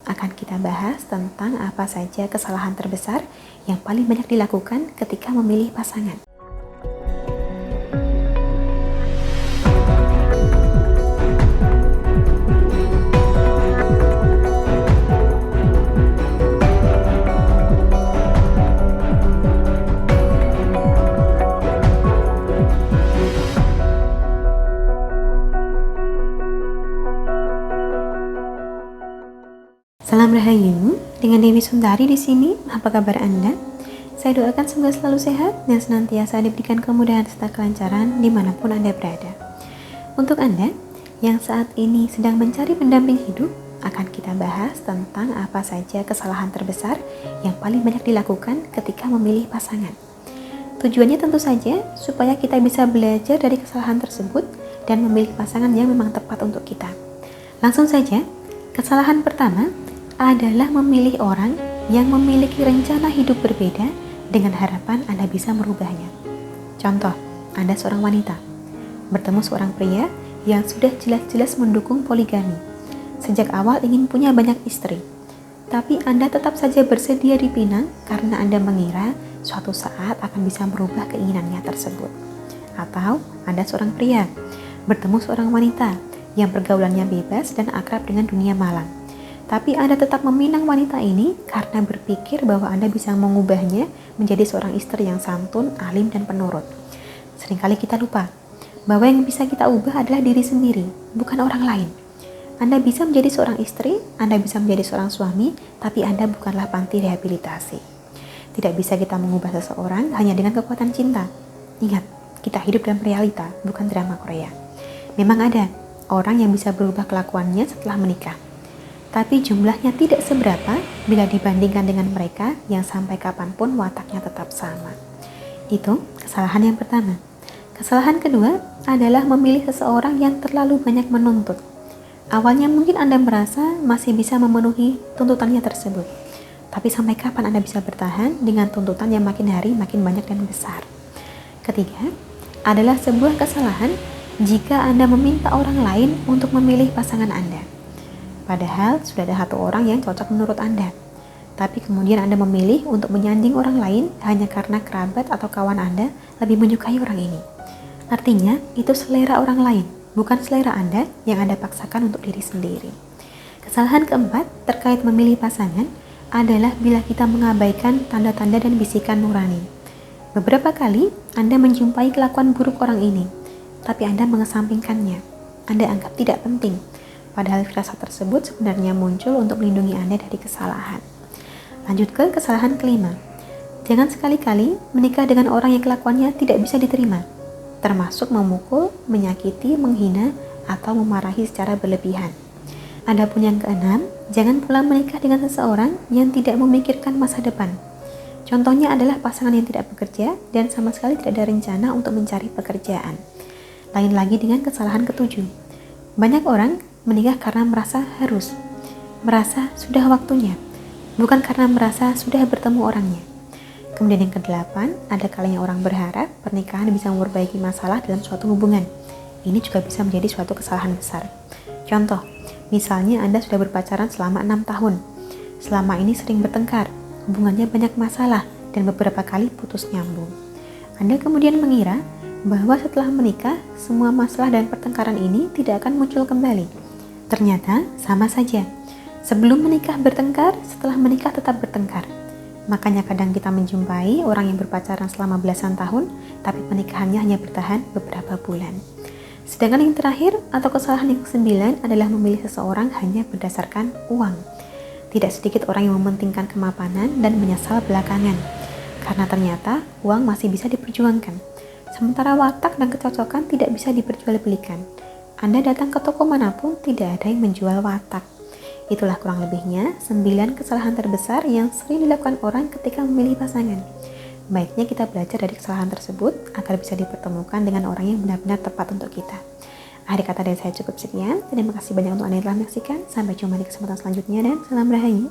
akan kita bahas tentang apa saja kesalahan terbesar yang paling banyak dilakukan ketika memilih pasangan. Salam Rahayu, dengan Dewi Sundari di sini. Apa kabar Anda? Saya doakan semoga selalu sehat dan senantiasa diberikan kemudahan serta kelancaran dimanapun Anda berada. Untuk Anda yang saat ini sedang mencari pendamping hidup, akan kita bahas tentang apa saja kesalahan terbesar yang paling banyak dilakukan ketika memilih pasangan. Tujuannya tentu saja supaya kita bisa belajar dari kesalahan tersebut dan memilih pasangan yang memang tepat untuk kita. Langsung saja, kesalahan pertama adalah memilih orang yang memiliki rencana hidup berbeda dengan harapan Anda bisa merubahnya. Contoh, Anda seorang wanita, bertemu seorang pria yang sudah jelas-jelas mendukung poligami. Sejak awal ingin punya banyak istri, tapi Anda tetap saja bersedia dipinang karena Anda mengira suatu saat akan bisa merubah keinginannya tersebut. Atau Anda seorang pria, bertemu seorang wanita yang pergaulannya bebas dan akrab dengan dunia malam. Tapi Anda tetap meminang wanita ini karena berpikir bahwa Anda bisa mengubahnya menjadi seorang istri yang santun, alim, dan penurut. Seringkali kita lupa bahwa yang bisa kita ubah adalah diri sendiri, bukan orang lain. Anda bisa menjadi seorang istri, Anda bisa menjadi seorang suami, tapi Anda bukanlah panti rehabilitasi. Tidak bisa kita mengubah seseorang hanya dengan kekuatan cinta. Ingat, kita hidup dalam realita, bukan drama Korea. Memang ada orang yang bisa berubah kelakuannya setelah menikah, tapi jumlahnya tidak seberapa bila dibandingkan dengan mereka yang sampai kapanpun wataknya tetap sama. Itu kesalahan yang pertama. Kesalahan kedua adalah memilih seseorang yang terlalu banyak menuntut. Awalnya mungkin Anda merasa masih bisa memenuhi tuntutannya tersebut, tapi sampai kapan Anda bisa bertahan dengan tuntutan yang makin hari makin banyak dan besar? Ketiga, adalah sebuah kesalahan jika Anda meminta orang lain untuk memilih pasangan Anda. Padahal sudah ada satu orang yang cocok menurut Anda, tapi kemudian Anda memilih untuk menyanding orang lain hanya karena kerabat atau kawan Anda lebih menyukai orang ini. Artinya, itu selera orang lain, bukan selera Anda yang Anda paksakan untuk diri sendiri. Kesalahan keempat terkait memilih pasangan adalah bila kita mengabaikan tanda-tanda dan bisikan nurani. Beberapa kali Anda menjumpai kelakuan buruk orang ini, tapi Anda mengesampingkannya. Anda anggap tidak penting. Padahal firasat tersebut sebenarnya muncul untuk melindungi Anda dari kesalahan. Lanjut ke kesalahan kelima. Jangan sekali-kali menikah dengan orang yang kelakuannya tidak bisa diterima, termasuk memukul, menyakiti, menghina, atau memarahi secara berlebihan. Adapun yang keenam, jangan pula menikah dengan seseorang yang tidak memikirkan masa depan. Contohnya adalah pasangan yang tidak bekerja dan sama sekali tidak ada rencana untuk mencari pekerjaan. Lain lagi dengan kesalahan ketujuh. Banyak orang menikah karena merasa harus, merasa sudah waktunya, bukan karena merasa sudah bertemu orangnya. Kemudian yang kedelapan, ada kalanya orang berharap pernikahan bisa memperbaiki masalah dalam suatu hubungan. Ini juga bisa menjadi suatu kesalahan besar. Contoh, misalnya Anda sudah berpacaran selama 6 tahun. Selama ini sering bertengkar, hubungannya banyak masalah, dan beberapa kali putus nyambung. Anda kemudian mengira bahwa setelah menikah, semua masalah dan pertengkaran ini tidak akan muncul kembali. Ternyata sama saja. Sebelum menikah bertengkar, setelah menikah tetap bertengkar. Makanya kadang kita menjumpai orang yang berpacaran selama belasan tahun, tapi pernikahannya hanya bertahan beberapa bulan. Sedangkan yang terakhir atau kesalahan yang ke-9 adalah memilih seseorang hanya berdasarkan uang. Tidak sedikit orang yang mementingkan kemapanan dan menyesal belakangan, karena ternyata uang masih bisa diperjuangkan, sementara watak dan kecocokan tidak bisa diperjualbelikan. Anda datang ke toko manapun tidak ada yang menjual watak. Itulah kurang lebihnya 9 kesalahan terbesar yang sering dilakukan orang ketika memilih pasangan. Baiknya kita belajar dari kesalahan tersebut agar bisa dipertemukan dengan orang yang benar-benar tepat untuk kita. Akhir kata dari saya cukup sekian. Terima kasih banyak untuk Anda yang telah menyaksikan. Sampai jumpa di kesempatan selanjutnya dan salam Rahayu.